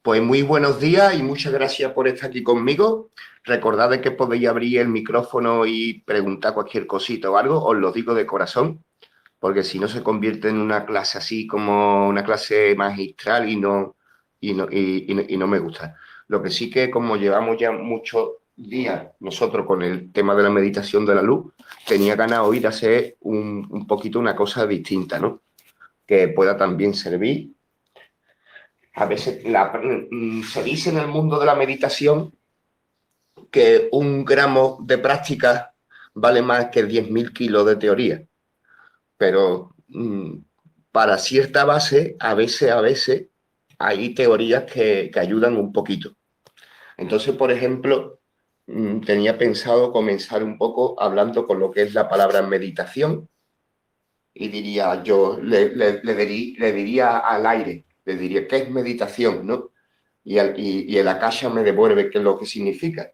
Pues muy buenos días y muchas gracias por estar aquí conmigo. Recordad de que podéis abrir el micrófono y preguntar cualquier cosita o algo, os lo digo de corazón, porque si no se convierte en una clase así como una clase magistral y no me gusta. Lo que sí que como llevamos ya muchos días nosotros con el tema de la meditación de la luz, tenía ganas hoy de hacer un poquito una cosa distinta, ¿no? Que pueda también servir. A veces se dice en el mundo de la meditación que un gramo de práctica vale más que 10.000 kilos de teoría, pero para cierta base, a veces hay teorías que ayudan un poquito. Entonces, por ejemplo, tenía pensado comenzar un poco hablando con lo que es la palabra meditación y diría, yo le diría al aire, le diría, ¿qué es meditación? ¿No? Y el Akasha me devuelve qué es lo que significa.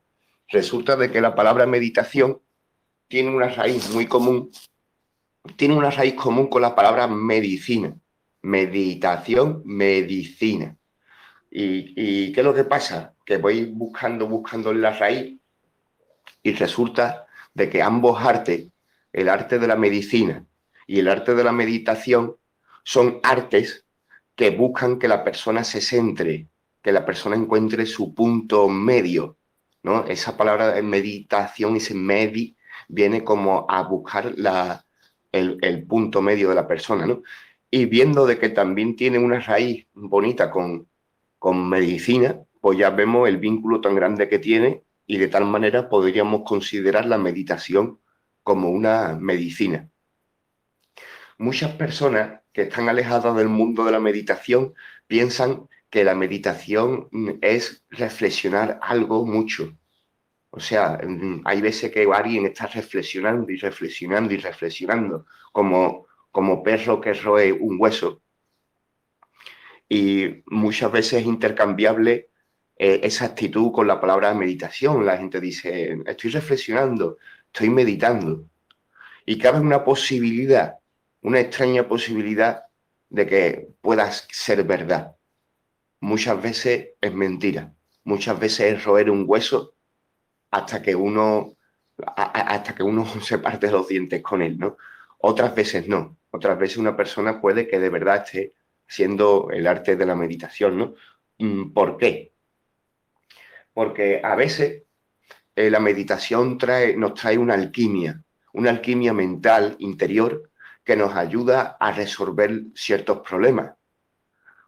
Resulta de que la palabra meditación tiene una raíz muy común, tiene una raíz común con la palabra medicina. Meditación, medicina. ¿Y qué es lo que pasa? Que voy buscando la raíz y resulta de que ambos artes, el arte de la medicina y el arte de la meditación, son artes que buscan que la persona se centre, que la persona encuentre su punto medio, ¿no? Esa palabra de meditación, ese medi, viene como a buscar el punto medio de la persona, ¿no? Y viendo de que también tiene una raíz bonita con medicina, pues ya vemos el vínculo tan grande que tiene y de tal manera podríamos considerar la meditación como una medicina. Muchas personas que están alejadas del mundo de la meditación piensan que la meditación es reflexionar algo mucho. O sea, hay veces que alguien está reflexionando y reflexionando y reflexionando, como perro que roe un hueso. Y muchas veces es intercambiable esa actitud con la palabra meditación. La gente dice, estoy reflexionando, estoy meditando. Y cabe una posibilidad, una extraña posibilidad de que puedas ser verdad. Muchas veces es mentira. Muchas veces es roer un hueso hasta que uno se parte los dientes con él, ¿no? Otras veces no. Otras veces una persona puede que de verdad esté siendo el arte de la meditación, ¿no? ¿Por qué? Porque a veces la meditación nos trae una alquimia mental interior que nos ayuda a resolver ciertos problemas,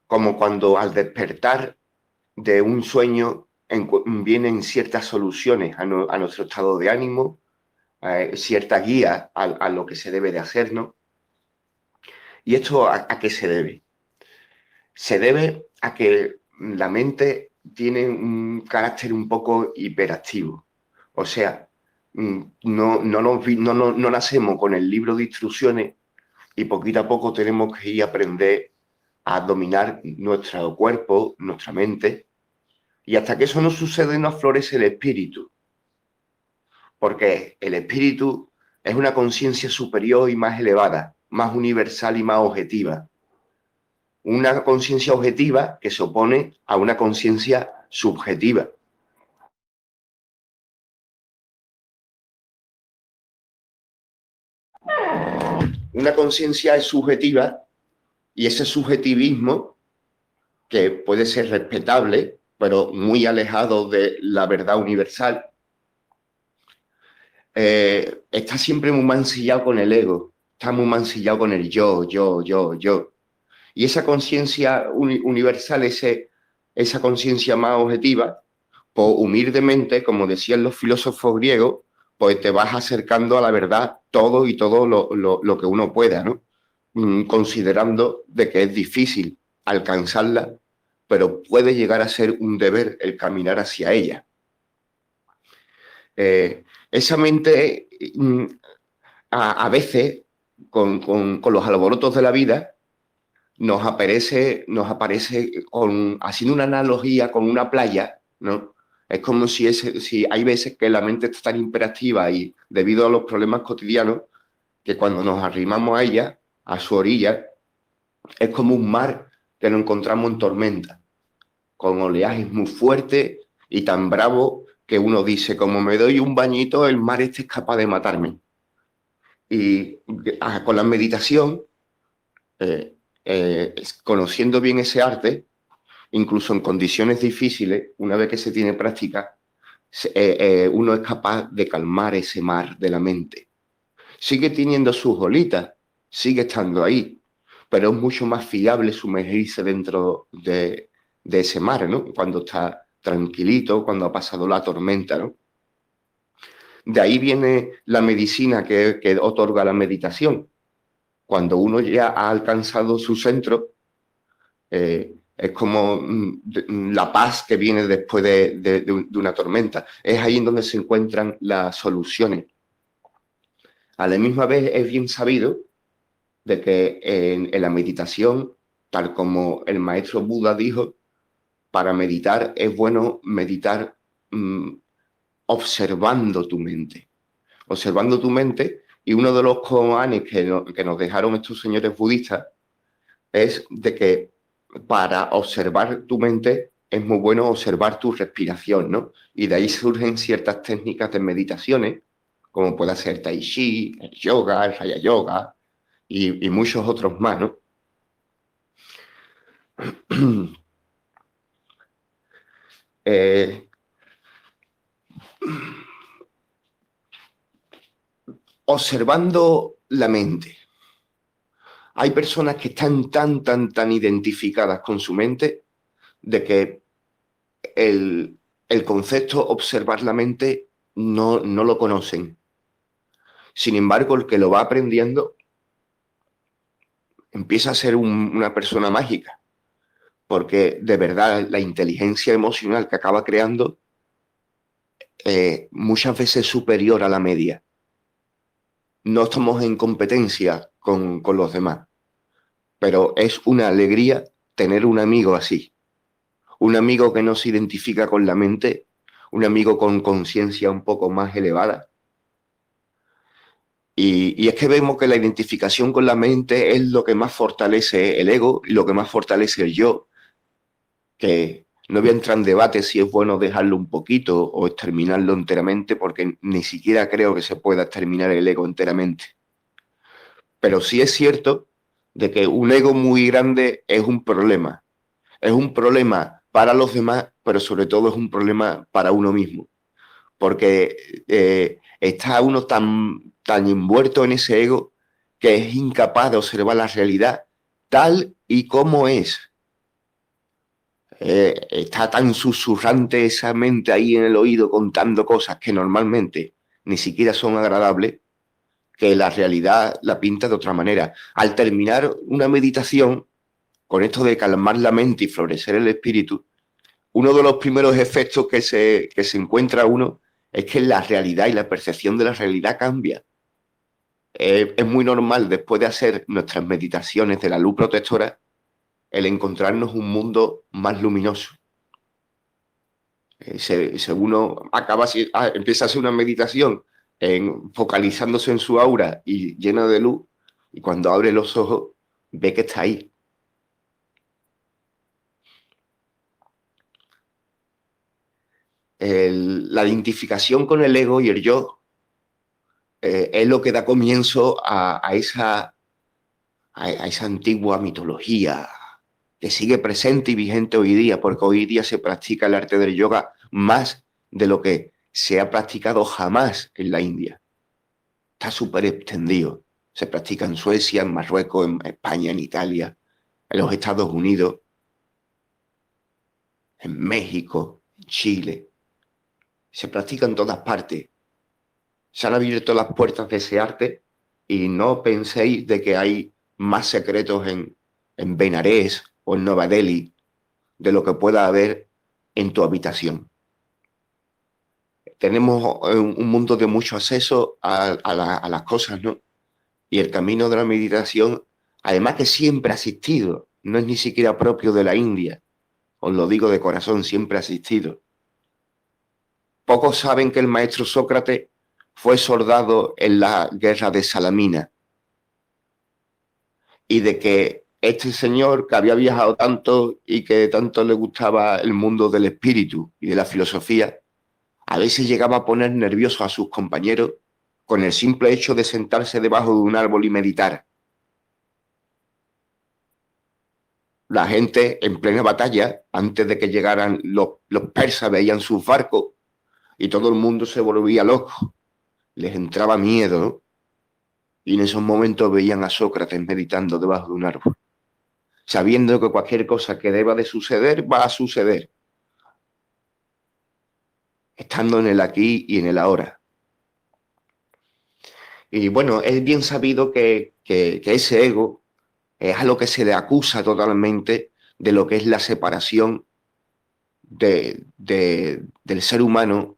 como cuando al despertar de un sueño vienen ciertas soluciones a nuestro estado de ánimo, cierta guía a lo que se debe de hacer, ¿no? ¿Y esto a qué se debe? Se debe a que la mente tiene un carácter un poco hiperactivo. O sea, no nacemos con el libro de instrucciones y poquito a poco tenemos que ir a aprender a dominar nuestro cuerpo, nuestra mente, y hasta que eso no sucede no florece el espíritu, porque el espíritu es una conciencia superior y más elevada, más universal y más objetiva. Una conciencia objetiva que se opone a una conciencia subjetiva. Una conciencia es subjetiva y ese subjetivismo, que puede ser respetable, pero muy alejado de la verdad universal, está siempre muy mancillado con el ego, está muy mancillado con el yo. Y esa conciencia universal, esa conciencia más objetiva, pues humildemente, como decían los filósofos griegos, pues te vas acercando a la verdad todo y todo lo que uno pueda, ¿no? Considerando de que es difícil alcanzarla, pero puede llegar a ser un deber el caminar hacia ella. Esa mente, a veces, con los alborotos de la vida, nos aparece haciendo una analogía con una playa, ¿no? Es como si hay veces que la mente está tan hiperactiva y debido a los problemas cotidianos, que cuando nos arrimamos a ella, a su orilla, es como un mar que nos encontramos en tormenta, con oleajes muy fuertes y tan bravos que uno dice, como me doy un bañito, el mar este es capaz de matarme. Y con la meditación, conociendo bien ese arte, incluso en condiciones difíciles, una vez que se tiene práctica, uno es capaz de calmar ese mar de la mente. Sigue teniendo sus olitas, sigue estando ahí, pero es mucho más fiable sumergirse dentro de ese mar, ¿no? Cuando está tranquilito, cuando ha pasado la tormenta, ¿no? De ahí viene la medicina que otorga la meditación. Cuando uno ya ha alcanzado su centro, es como la paz que viene después de una tormenta. Es ahí en donde se encuentran las soluciones. A la misma vez es bien sabido de que en la meditación, tal como el maestro Buda dijo, para meditar es bueno meditar observando tu mente. Observando tu mente, y uno de los koanes que nos dejaron estos señores budistas es de que para observar tu mente es muy bueno observar tu respiración, ¿no? Y de ahí surgen ciertas técnicas de meditaciones, como puede ser Tai Chi, el yoga, el Raya Yoga y muchos otros más, ¿no? eh, observando la mente. Hay personas que están tan identificadas con su mente de que el concepto observar la mente no lo conocen. Sin embargo, el que lo va aprendiendo empieza a ser una persona mágica, porque de verdad la inteligencia emocional que acaba creando muchas veces es superior a la media. No estamos en competencia con los demás, pero es una alegría tener un amigo así, un amigo que no se identifica con la mente, un amigo con conciencia un poco más elevada. Y es que vemos que la identificación con la mente es lo que más fortalece el ego y lo que más fortalece el yo, que no voy a entrar en debate si es bueno dejarlo un poquito o exterminarlo enteramente, porque ni siquiera creo que se pueda exterminar el ego enteramente. Pero sí es cierto de que un ego muy grande es un problema. Es un problema para los demás, pero sobre todo es un problema para uno mismo. Porque está uno tan envuelto en ese ego que es incapaz de observar la realidad tal y como es. Está tan susurrante esa mente ahí en el oído contando cosas que normalmente ni siquiera son agradables, que la realidad la pinta de otra manera. Al terminar una meditación, con esto de calmar la mente y florecer el espíritu, uno de los primeros efectos que se encuentra uno es que la realidad y la percepción de la realidad cambia. Es muy normal, después de hacer nuestras meditaciones de la luz protectora, el encontrarnos un mundo más luminoso. Uno empieza a hacer una meditación focalizándose en su aura y llena de luz, y cuando abre los ojos ve que está ahí. La identificación con el ego y el yo es lo que da comienzo a esa antigua mitología que sigue presente y vigente hoy día, porque hoy día se practica el arte del yoga más de lo que se ha practicado jamás en la India. Está súper extendido. Se practica en Suecia, en Marruecos, en España, en Italia, en los Estados Unidos, en México, en Chile. Se practica en todas partes. Se han abierto las puertas de ese arte y no penséis de que hay más secretos en Benarés o en Nueva Delhi de lo que pueda haber en tu habitación. Tenemos un mundo de mucho acceso a las cosas, ¿no? Y el camino de la meditación, además que siempre ha existido, no es ni siquiera propio de la India, os lo digo de corazón, siempre ha existido. Pocos saben que el maestro Sócrates fue soldado en la guerra de Salamina y de que este señor que había viajado tanto y que tanto le gustaba el mundo del espíritu y de la filosofía, a veces llegaba a poner nerviosos a sus compañeros con el simple hecho de sentarse debajo de un árbol y meditar. La gente en plena batalla, antes de que llegaran los persas, veían sus barcos y todo el mundo se volvía loco. Les entraba miedo, ¿no? Y en esos momentos veían a Sócrates meditando debajo de un árbol, sabiendo que cualquier cosa que deba de suceder va a suceder, estando en el aquí y en el ahora. Y bueno, es bien sabido que ese ego es a lo que se le acusa totalmente de lo que es la separación del ser humano,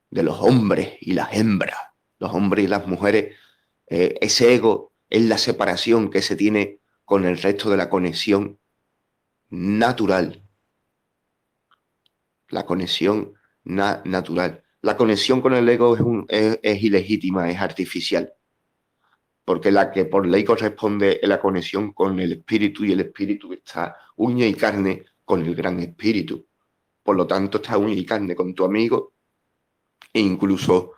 de los hombres y las hembras, los hombres y las mujeres. Ese ego es la separación que se tiene con el resto de la conexión natural, la conexión natural. La conexión con el ego es ilegítima, es artificial, porque la que por ley corresponde es la conexión con el espíritu, y el espíritu está uña y carne con el gran espíritu. Por lo tanto, está uña y carne con tu amigo e incluso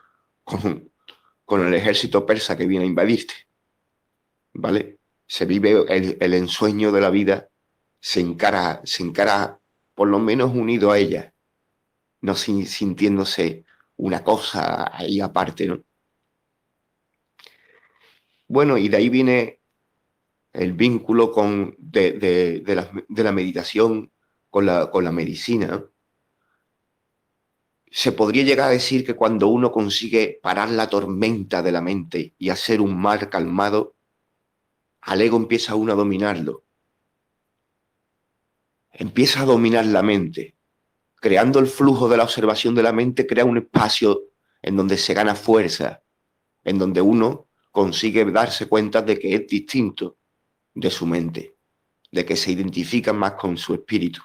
con el ejército persa que viene a invadirte, ¿vale? Se vive el ensueño de la vida, se encara por lo menos unido a ella, no sintiéndose una cosa ahí aparte, ¿no? Bueno, y de ahí viene el vínculo de la meditación con la medicina, ¿no? Se podría llegar a decir que cuando uno consigue parar la tormenta de la mente y hacer un mar calmado, al ego empieza uno a dominarlo. Empieza a dominar la mente. Creando el flujo de la observación de la mente, crea un espacio en donde se gana fuerza, en donde uno consigue darse cuenta de que es distinto de su mente, de que se identifica más con su espíritu.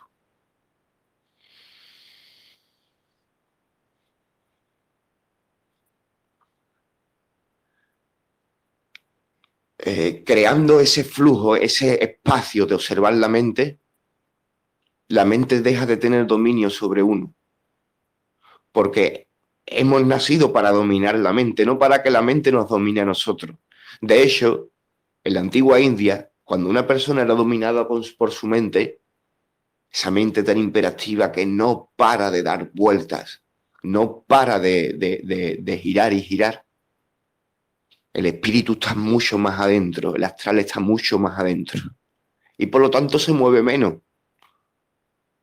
Creando ese flujo, ese espacio de observar la mente deja de tener dominio sobre uno, porque hemos nacido para dominar la mente, no para que la mente nos domine a nosotros. De hecho, en la antigua India, cuando una persona era dominada por su mente, esa mente tan imperativa que no para de dar vueltas, no para de girar y girar, el espíritu está mucho más adentro, el astral está mucho más adentro. Y por lo tanto se mueve menos,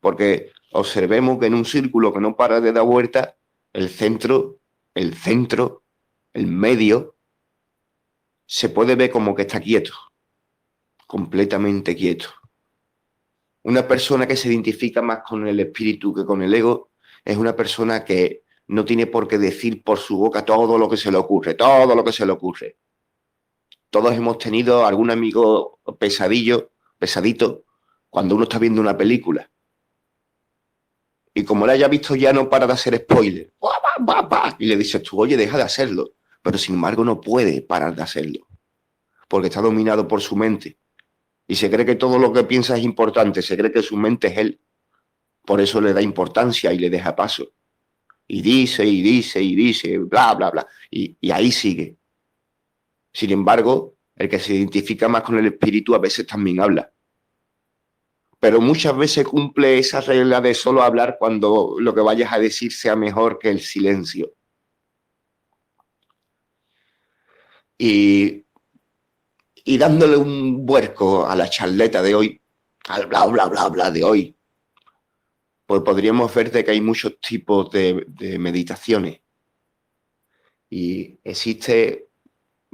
porque observemos que en un círculo que no para de dar vueltas, el centro, el medio, se puede ver como que está quieto, completamente quieto. Una persona que se identifica más con el espíritu que con el ego es una persona que no tiene por qué decir por su boca todo lo que se le ocurre, todo lo que se le ocurre. Todos hemos tenido algún amigo pesadito, cuando uno está viendo una película. Y como la haya visto ya no para de hacer spoiler. Y le dices tú, oye, deja de hacerlo. Pero sin embargo no puede parar de hacerlo, porque está dominado por su mente. Y se cree que todo lo que piensa es importante, se cree que su mente es él. Por eso le da importancia y le deja paso. Y dice, y dice, y dice, bla, bla, bla. Y ahí sigue. Sin embargo, el que se identifica más con el espíritu a veces también habla. Pero muchas veces cumple esa regla de solo hablar cuando lo que vayas a decir sea mejor que el silencio. Y, y dándole un vuelco a la charleta de hoy, al bla, bla, bla, bla de hoy, pues podríamos ver de que hay muchos tipos de meditaciones. Y existe,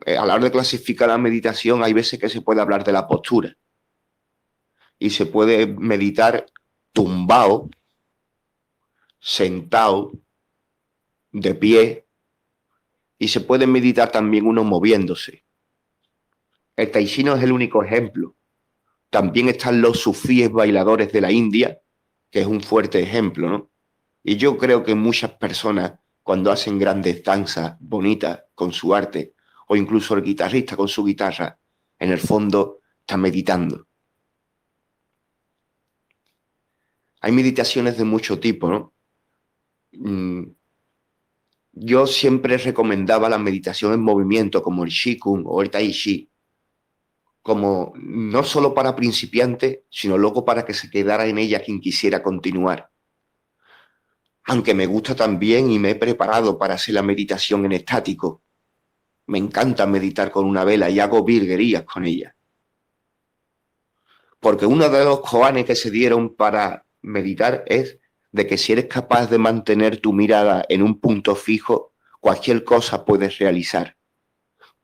a la hora de clasificar la meditación, hay veces que se puede hablar de la postura. Y se puede meditar tumbado, sentado, de pie, y se puede meditar también uno moviéndose. El tai chi no es el único ejemplo. También están los sufíes bailadores de la India, que es un fuerte ejemplo, ¿no? Y yo creo que muchas personas, cuando hacen grandes danzas bonitas con su arte, o incluso el guitarrista con su guitarra, en el fondo está meditando. Hay meditaciones de mucho tipo, ¿no? Yo siempre recomendaba la meditación en movimiento, como el Qigong o el Tai Chi, como no solo para principiantes, sino luego para que se quedara en ella quien quisiera continuar. Aunque me gusta también y me he preparado para hacer la meditación en estático. Me encanta meditar con una vela y hago virguerías con ella. Porque uno de los koanes que se dieron para meditar es de que si eres capaz de mantener tu mirada en un punto fijo, cualquier cosa puedes realizar.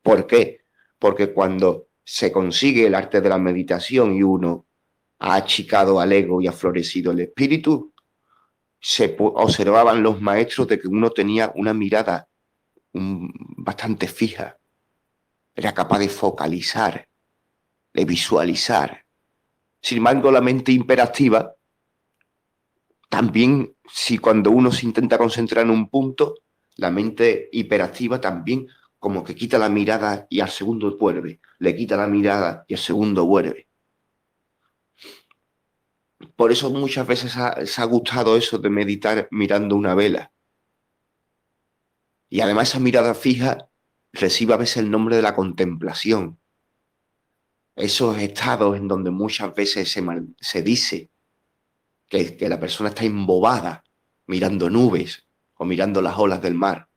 ¿Por qué? Porque cuando se consigue el arte de la meditación y uno ha achicado al ego y ha florecido el espíritu, se observaban los maestros de que uno tenía una mirada bastante fija, era capaz de focalizar, de visualizar. Sin embargo, la mente hiperactiva, también si cuando uno se intenta concentrar en un punto, la mente hiperactiva también como que quita la mirada y al segundo vuelve, le quita la mirada y al segundo vuelve. Por eso muchas veces se ha gustado eso de meditar mirando una vela. Y además esa mirada fija recibe a veces el nombre de la contemplación. Esos estados en donde muchas veces se dice que la persona está embobada mirando nubes o mirando las olas del mar.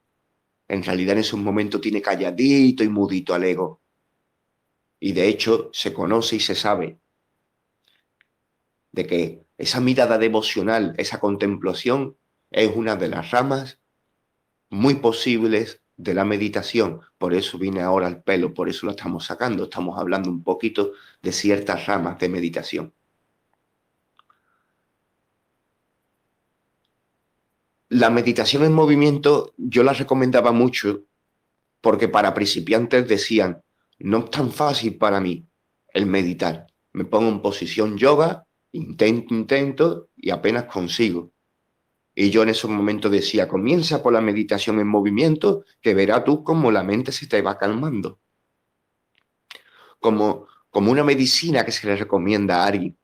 En realidad en esos momentos tiene calladito y mudito al ego. Y de hecho se conoce y se sabe de que esa mirada devocional, esa contemplación, es una de las ramas muy posibles de la meditación. Por eso viene ahora al pelo, por eso lo estamos sacando. Estamos hablando un poquito de ciertas ramas de meditación. La meditación en movimiento yo la recomendaba mucho porque para principiantes decían, no es tan fácil para mí el meditar. Me pongo en posición yoga, intento y apenas consigo. Y yo en esos momentos decía, comienza por la meditación en movimiento, que verás tú cómo la mente se te va calmando. Como una medicina que se le recomienda a alguien,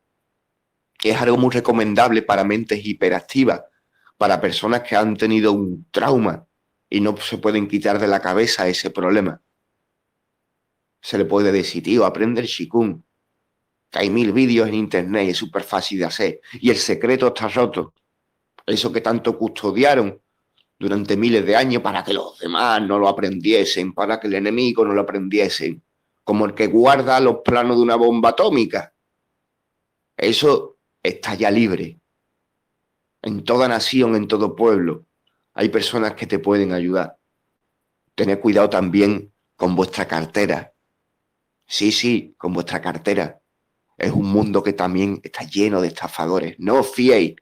que es algo muy recomendable para mentes hiperactivas, para personas que han tenido un trauma y no se pueden quitar de la cabeza ese problema. Se le puede decir, tío, aprende el Qigong, que hay 1000 vídeos en internet y es súper fácil de hacer. Y el secreto está roto. Eso que tanto custodiaron durante miles de años para que los demás no lo aprendiesen, para que el enemigo no lo aprendiesen, como el que guarda los planos de una bomba atómica. Eso está ya libre. En toda nación, en todo pueblo, hay personas que te pueden ayudar. Tened cuidado también con vuestra cartera. Sí, con vuestra cartera. Es un mundo que también está lleno de estafadores. No os fiéis.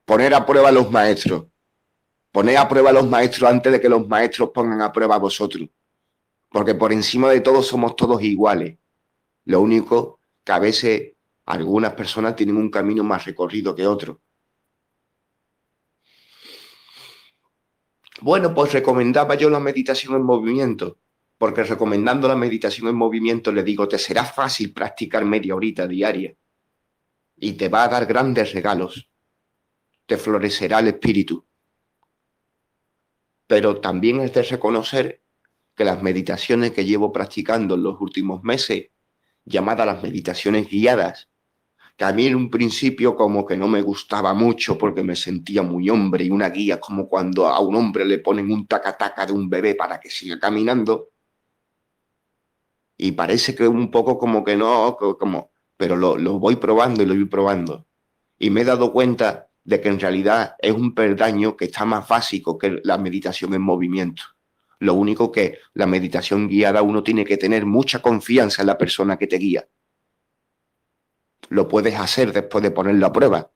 Poner a prueba a los maestros. Poned a prueba a los maestros antes de que los maestros pongan a prueba a vosotros. Porque por encima de todo somos todos iguales. Lo único que a veces algunas personas tienen un camino más recorrido que otros. Bueno, pues recomendaba yo la meditación en movimiento, porque recomendando la meditación en movimiento le digo, te será fácil practicar media horita diaria y te va a dar grandes regalos, te florecerá el espíritu. Pero también es de reconocer que las meditaciones que llevo practicando en los últimos meses, llamadas las meditaciones guiadas, que a mí en un principio como que no me gustaba mucho porque me sentía muy hombre y una guía como cuando a un hombre le ponen un taca-taca de un bebé para que siga caminando y parece que un poco como que no, pero lo voy probando y lo voy probando y me he dado cuenta de que en realidad es un peldaño que está más básico que la meditación en movimiento. Lo único que la meditación guiada uno tiene que tener mucha confianza en la persona que te guía. Lo puedes hacer después de ponerlo a prueba.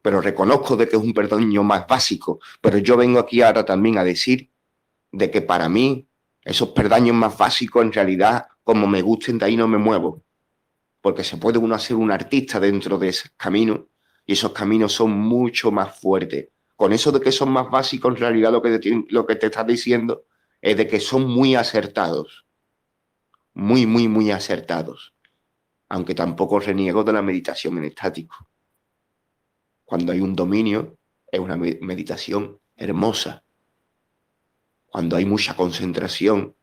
Pero reconozco de que es un peldaño más básico. Pero yo vengo aquí ahora también a decir de que para mí esos peldaños más básicos en realidad, como me gusten, de ahí no me muevo. Porque se puede uno hacer un artista dentro de esos caminos y esos caminos son mucho más fuertes. Con eso de que son más básicos, en realidad lo que te estás diciendo es de que son muy acertados. Muy acertados. Aunque tampoco reniego de la meditación en estático. Cuando hay un dominio, es una meditación hermosa. Cuando hay mucha concentración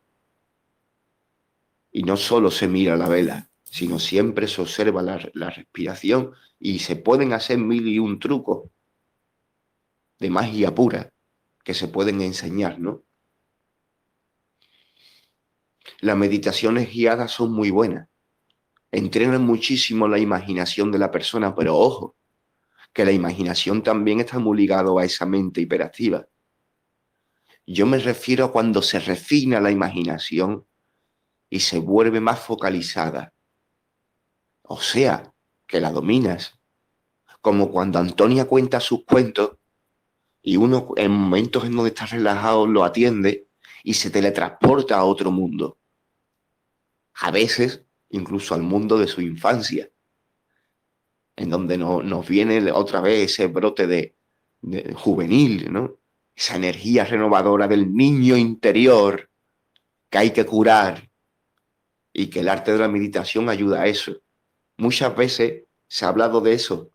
y no solo se mira la vela, sino siempre se observa la respiración y se pueden hacer 1001 trucos de magia pura que se pueden enseñar, ¿no? Las meditaciones guiadas son muy buenas, entrenan muchísimo la imaginación de la persona, pero ojo, que la imaginación también está muy ligado a esa mente hiperactiva. Yo me refiero a cuando se refina la imaginación y se vuelve más focalizada. O sea, que la dominas. Como cuando Antonia cuenta sus cuentos y uno en momentos en donde está relajado lo atiende y se teletransporta a otro mundo. A veces incluso al mundo de su infancia, en donde nos viene otra vez ese brote de juvenil, ¿no? Esa energía renovadora del niño interior que hay que curar y que el arte de la meditación ayuda a eso. Muchas veces se ha hablado de eso,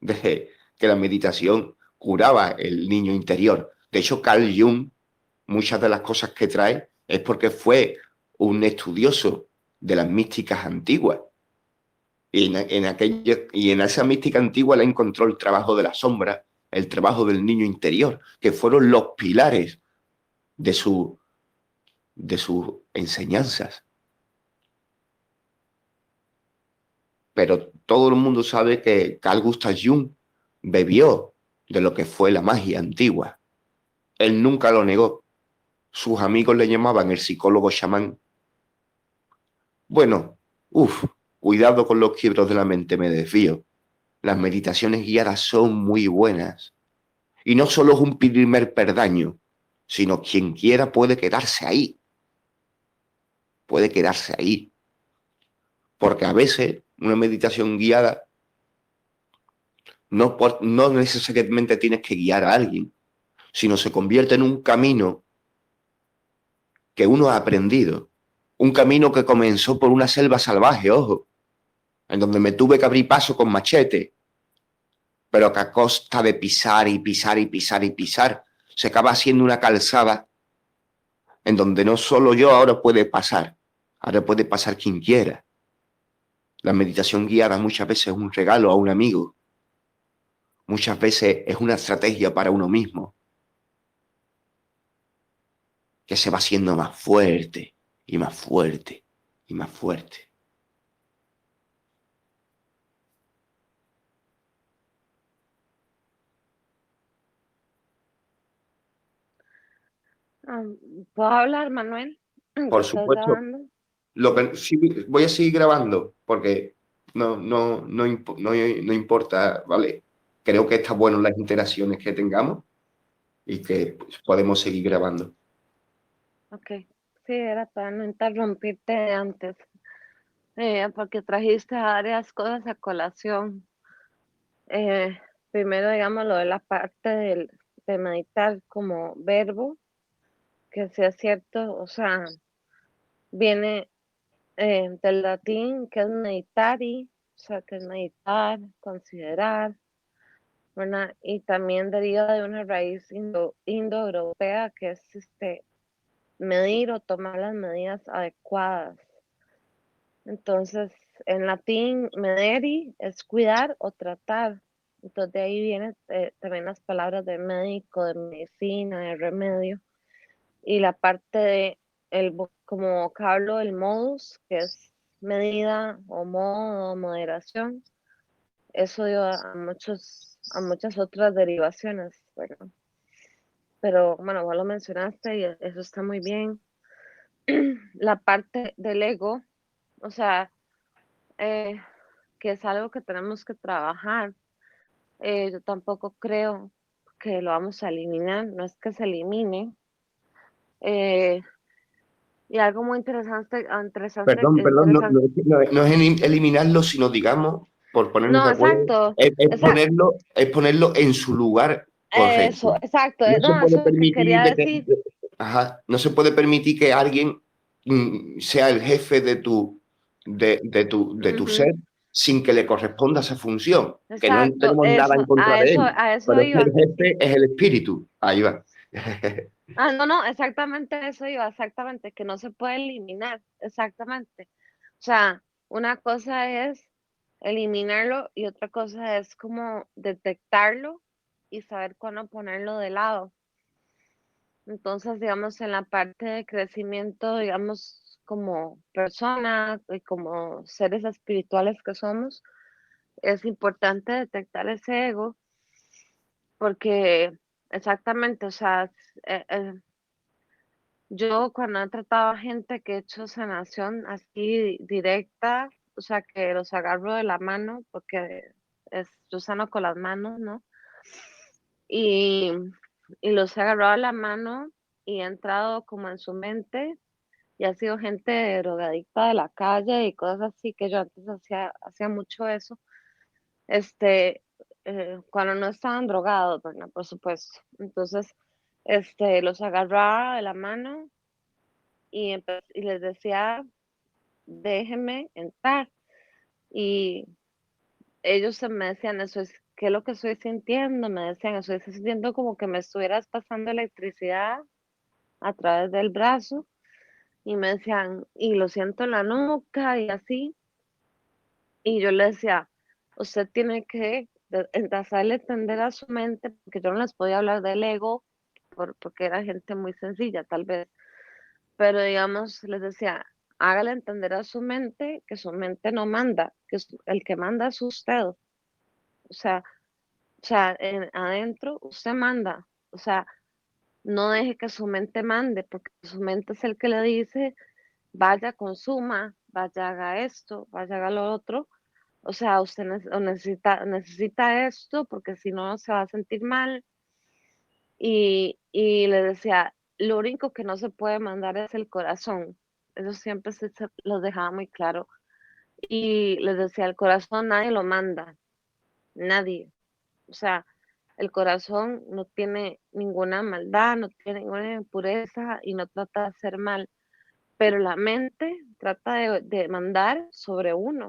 de que la meditación curaba el niño interior. De hecho, Carl Jung, muchas de las cosas que trae es porque fue un estudioso de las místicas antiguas. Y en esa mística antigua le encontró el trabajo de la sombra, el trabajo del niño interior, que fueron los pilares de, de sus enseñanzas. Pero todo el mundo sabe que Carl Gustav Jung bebió de lo que fue la magia antigua. Él nunca lo negó. Sus amigos le llamaban el psicólogo chamán. Bueno, cuidado con los quiebros de la mente, me desvío. Las meditaciones guiadas son muy buenas. Y no solo es un primer perdaño, sino quien quiera puede quedarse ahí. Puede quedarse ahí. Porque a veces una meditación guiada no necesariamente tienes que guiar a alguien, sino se convierte en un camino que uno ha aprendido. Un camino que comenzó por una selva salvaje, ojo, en donde me tuve que abrir paso con machete, pero que a costa de pisar y pisar y pisar y pisar, se acaba haciendo una calzada en donde no solo yo ahora puede pasar quien quiera. La meditación guiada muchas veces es un regalo a un amigo, muchas veces es una estrategia para uno mismo, que se va haciendo más fuerte y más fuerte y más fuerte. Ah, ¿puedo hablar, Manuel? ¿Que Por estás supuesto, grabando? sí, voy a seguir grabando porque no importa, ¿vale? Creo que está bueno las interacciones que tengamos y que pues, podemos seguir grabando. Ok, sí, era para no interrumpirte antes, porque trajiste varias cosas a colación. Eh, Primero, digamos, lo de la parte de meditar como verbo, que sea cierto, o sea, viene del latín, que es meditari, o sea, que es meditar, considerar, ¿verdad? Y también deriva de una raíz indoeuropea, que es medir o tomar las medidas adecuadas. Entonces, en latín, mederi es cuidar o tratar. Entonces, de ahí vienen también las palabras de médico, de medicina, de remedio. Y la parte de, como vocablo, el modus, que es medida o modo o moderación. Eso dio a muchas otras derivaciones, ¿verdad? Pero bueno, vos lo mencionaste y eso está muy bien. La parte del ego, o sea, eh, que es algo que tenemos que trabajar. Yo tampoco creo que lo vamos a eliminar, no es que se elimine. Eh, y algo muy interesante, Perdón, no es eliminarlo, sino digamos, por ponernos no, de acuerdo, exacto, es ponerlo en su lugar correcto. eso, exacto, No se no, puede eso es lo que permitir quería decir. no se puede permitir que alguien sea el jefe de tu ser, Ujú, sin que le corresponda esa función, que no Exacto, tenemos nada en eso, contra de él, a eso pero es que iba. el jefe es el espíritu. Ahí va. Ah, no, no, exactamente eso iba, exactamente, que no se puede eliminar, exactamente. O sea, una cosa es eliminarlo y otra cosa es como detectarlo y saber cuándo ponerlo de lado. Entonces, digamos, en la parte de crecimiento, digamos, como persona y como seres espirituales que somos, es importante detectar ese ego porque exactamente, o sea, yo cuando he tratado a gente que he hecho sanación así directa, o sea, que los agarro de la mano, porque yo sano con las manos, ¿no? Y, y los he agarrado de la mano y he entrado como en su mente y ha sido gente drogadicta de la calle y cosas así, que yo antes hacía mucho eso, este, cuando no estaban drogados, ¿verdad? Por supuesto. Entonces, los agarraba de la mano y les decía, déjenme entrar. Y ellos se me decían, eso es, ¿qué es lo que estoy sintiendo? Me decían, estoy sintiendo como que me estuvieras pasando electricidad a través del brazo. Y me decían, y lo siento en la nuca y así. Y yo le decía, usted tiene que empezarle a entender a su mente, porque yo no les podía hablar del ego, porque era gente muy sencilla, tal vez. Pero digamos, les decía, hágale entender a su mente que su mente no manda, que el que manda es usted. O sea, adentro usted manda. O sea, no deje que su mente mande, porque su mente es el que le dice, vaya, consuma, vaya, haga esto, vaya, haga lo otro. O sea, usted necesita esto porque si no se va a sentir mal. Y le decía, lo único que no se puede mandar es el corazón. Eso siempre se los dejaba muy claro. Y les decía, el corazón nadie lo manda, nadie. O sea, el corazón no tiene ninguna maldad, no tiene ninguna impureza y no trata de hacer mal, pero la mente trata de mandar sobre uno.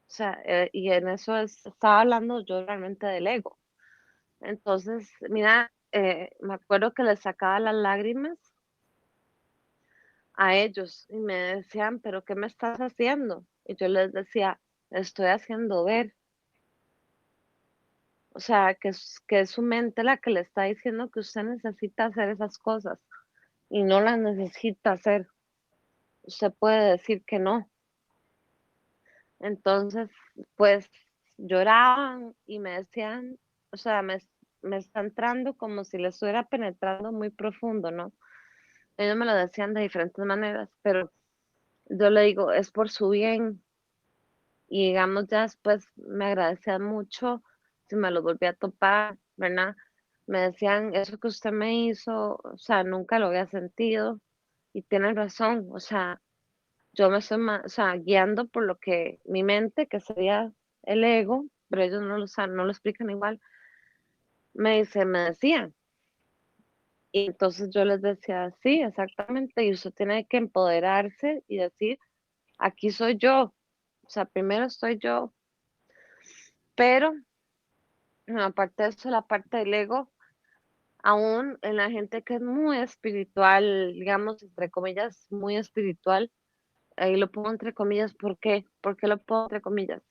O sea, y en eso estaba hablando yo realmente del ego. Entonces, mira, me acuerdo que les sacaba las lágrimas a ellos y me decían, pero ¿qué me estás haciendo? Y yo les decía, estoy haciendo ver. O sea, que es su mente la que le está diciendo que usted necesita hacer esas cosas y no las necesita hacer. Usted puede decir que no. Entonces, pues lloraban y me decían, o sea, me está entrando como si le estuviera penetrando muy profundo, ¿no? Ellos me lo decían de diferentes maneras, pero yo le digo, es por su bien. Y digamos, ya después me agradecían mucho si me lo volví a topar, ¿verdad? Me decían, eso que usted me hizo, o sea, nunca lo había sentido. Y tienen razón, o sea, yo me estoy, o sea, guiando por lo que mi mente, que sería el ego, pero ellos no lo saben, no lo explican igual, me decían. Y entonces yo les decía, sí, exactamente, y usted tiene que empoderarse y decir, aquí soy yo, o sea, primero estoy yo, pero aparte de eso, la parte del ego, aún en la gente que es muy espiritual, digamos, entre comillas, muy espiritual, ahí lo pongo entre comillas, ¿por qué? ¿Por qué lo pongo entre comillas?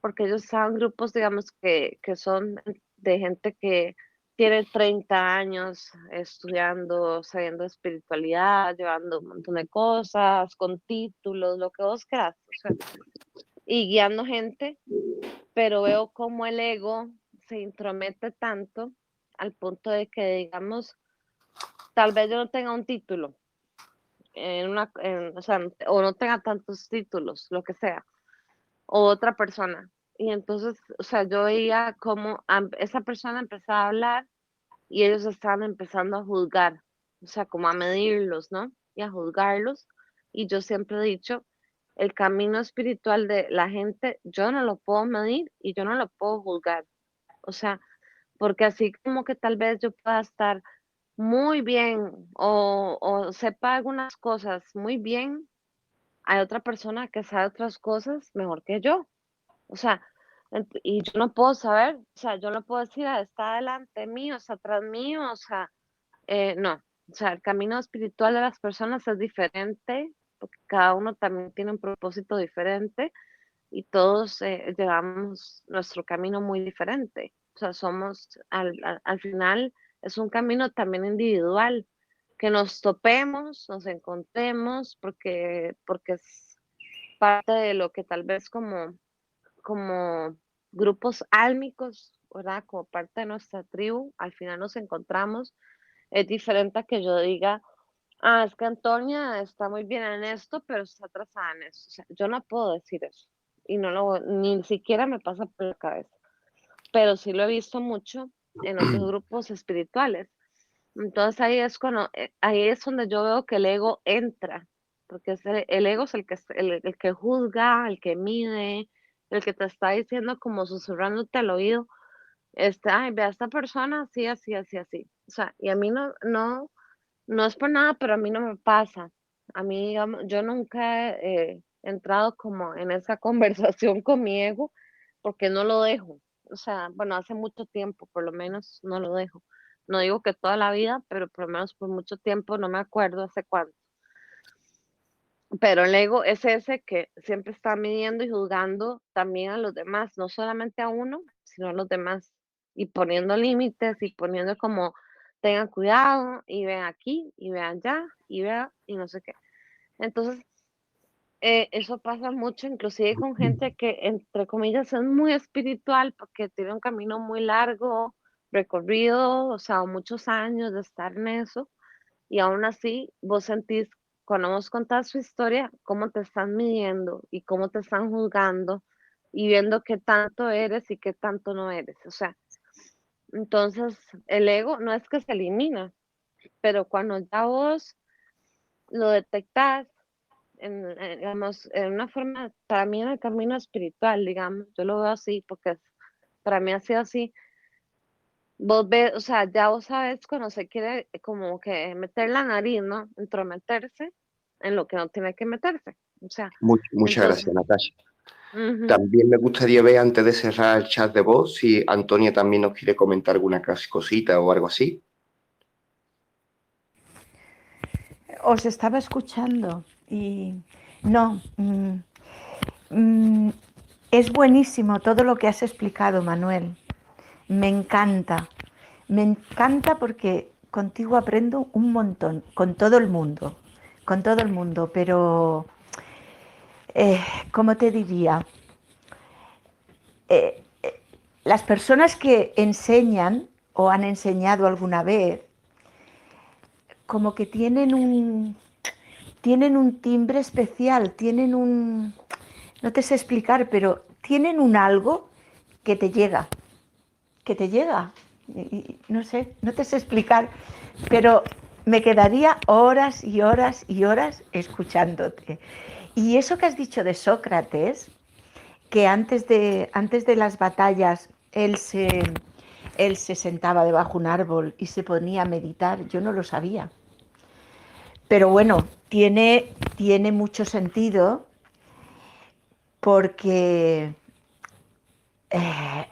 Porque ellos son grupos, digamos, que son de gente que tiene 30 años estudiando, sabiendo de espiritualidad, llevando un montón de cosas, con títulos, lo que vos quieras, o sea, y guiando gente, pero veo como el ego se intromete tanto al punto de que, digamos, tal vez yo no tenga un título, o sea, o no tenga tantos títulos, lo que sea, o otra persona. Y entonces, o sea, yo veía como esa persona empezaba a hablar y ellos estaban empezando a juzgar, o sea, como a medirlos, ¿no? Y a juzgarlos. Y yo siempre he dicho, el camino espiritual de la gente, yo no lo puedo medir y yo no lo puedo juzgar. O sea, porque así como que tal vez yo pueda estar muy bien o sepa algunas cosas muy bien, hay otra persona que sabe otras cosas mejor que yo. O sea, y yo no puedo saber, o sea, yo no puedo decir, "Ah, está delante mío, está atrás mío", o sea, no. O sea, el camino espiritual de las personas es diferente, porque cada uno también tiene un propósito diferente y todos llevamos nuestro camino muy diferente. O sea, somos, al final, es un camino también individual, que nos topemos, nos encontremos, porque es parte de lo que tal vez como grupos álmicos, ¿verdad? Como parte de nuestra tribu, al final nos encontramos. Es diferente a que yo diga, ah, es que Antonia está muy bien en esto, pero está atrasada en esto. O sea, yo no puedo decir eso. Y ni siquiera me pasa por la cabeza. Pero sí lo he visto mucho en otros grupos espirituales. Entonces ahí es donde yo veo que el ego entra, porque el ego es el que juzga, el que mide, el que te está diciendo como susurrándote al oído, ay, ve a esta persona así, así, así, así. O sea, y a mí no es por nada, pero a mí no me pasa. A mí, digamos, yo nunca he entrado como en esa conversación con mi ego porque no lo dejo. O sea, bueno, hace mucho tiempo, por lo menos, no lo dejo. No digo que toda la vida, pero por lo menos por mucho tiempo, no me acuerdo hace cuánto. Pero el ego es ese que siempre está midiendo y juzgando también a los demás, no solamente a uno, sino a los demás. Y poniendo límites y poniendo como, tengan cuidado y vean aquí y vean allá y vean y no sé qué. Entonces, eso pasa mucho, inclusive con gente que, entre comillas, es muy espiritual porque tiene un camino muy largo, recorrido, o sea, muchos años de estar en eso y aún así vos sentís, cuando vos contás su historia, cómo te están midiendo y cómo te están juzgando y viendo qué tanto eres y qué tanto no eres. O sea, entonces el ego no es que se elimina, pero cuando ya vos lo detectás, digamos, en una forma, para mí en el camino espiritual, digamos, yo lo veo así, porque para mí ha sido así. Vos ves, o sea, ya vos sabes cuando se quiere como que meter la nariz, ¿no? Entrometerse en lo que no tiene que meterse. O sea, Muchas entonces, gracias, Natasha. ujú. También me gustaría ver, antes de cerrar el chat de voz, si Antonia también nos quiere comentar alguna cosita o algo así. Os estaba escuchando y no, mm, es buenísimo todo lo que has explicado, Manuel. Me encanta. Me encanta porque contigo aprendo un montón, con todo el mundo, pero, ¿cómo te diría? Eh, las personas que enseñan o han enseñado alguna vez, como que tienen un timbre especial, no te sé explicar, pero tienen un algo que te llega, que te llega. Y no sé, no te sé explicar, pero me quedaría horas y horas y horas escuchándote. Y eso que has dicho de Sócrates, que antes de las batallas él se sentaba debajo de un árbol y se ponía a meditar, yo no lo sabía. Pero bueno, tiene mucho sentido porque eh,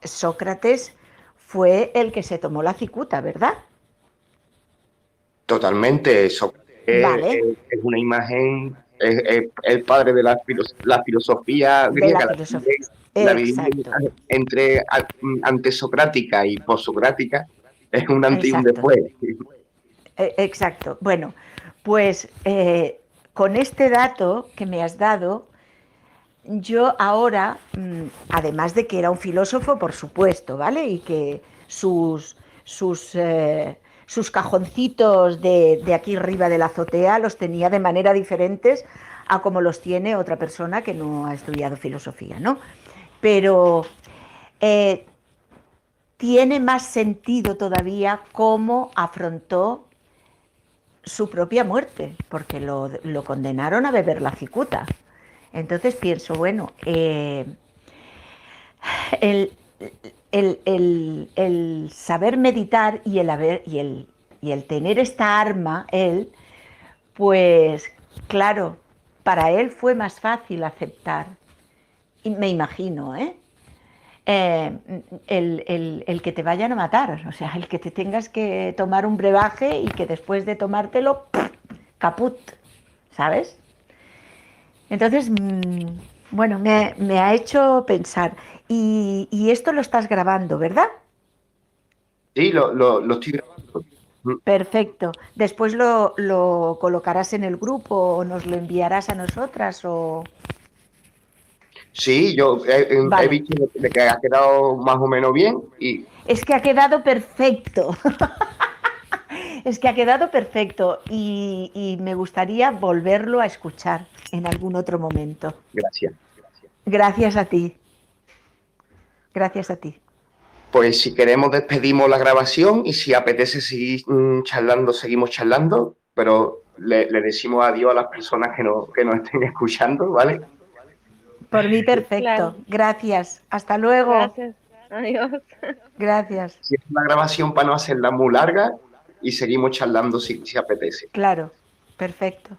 Sócrates fue el que se tomó la cicuta, ¿verdad? Totalmente, Sócrates Vale, es una imagen, es el padre de la filosofía de la griega, filosofía. la vivienda Exacto, entre antesocrática y posocrática, es un antes y un exacto, después. exacto. Bueno, pues con este dato que me has dado, yo ahora, además de que era un filósofo, por supuesto, ¿vale? Y que sus cajoncitos de aquí arriba de la azotea los tenía de manera diferentes a como los tiene otra persona que no ha estudiado filosofía, ¿no? Pero eh, tiene más sentido todavía cómo afrontó su propia muerte, porque lo condenaron a beber la cicuta. Entonces pienso, bueno, el, el saber meditar y el tener esta arma, él, pues claro, para él fue más fácil aceptar y me imagino, ¿eh? El que te vayan a matar, o sea, el que te tengas que tomar un brebaje y que después de tomártelo, caput, ¿sabes? Entonces, bueno, me ha hecho pensar. Y esto lo estás grabando, ¿verdad? Sí, lo estoy grabando. Perfecto. Después lo colocarás en el grupo o nos lo enviarás a nosotras o... Sí, yo he Vale. visto de que ha quedado más o menos bien y Es que ha quedado perfecto. Es que ha quedado perfecto y me gustaría volverlo a escuchar en algún otro momento. gracias. Gracias a ti. Gracias a ti. Pues si queremos despedimos la grabación y si apetece seguir charlando, seguimos charlando, pero le decimos adiós a las personas que nos estén escuchando, ¿vale? Por mí perfecto. Claro, Gracias. Hasta luego. gracias. Adiós. Gracias. Si es una grabación para no hacerla muy larga y seguimos charlando si apetece. Claro. Perfecto.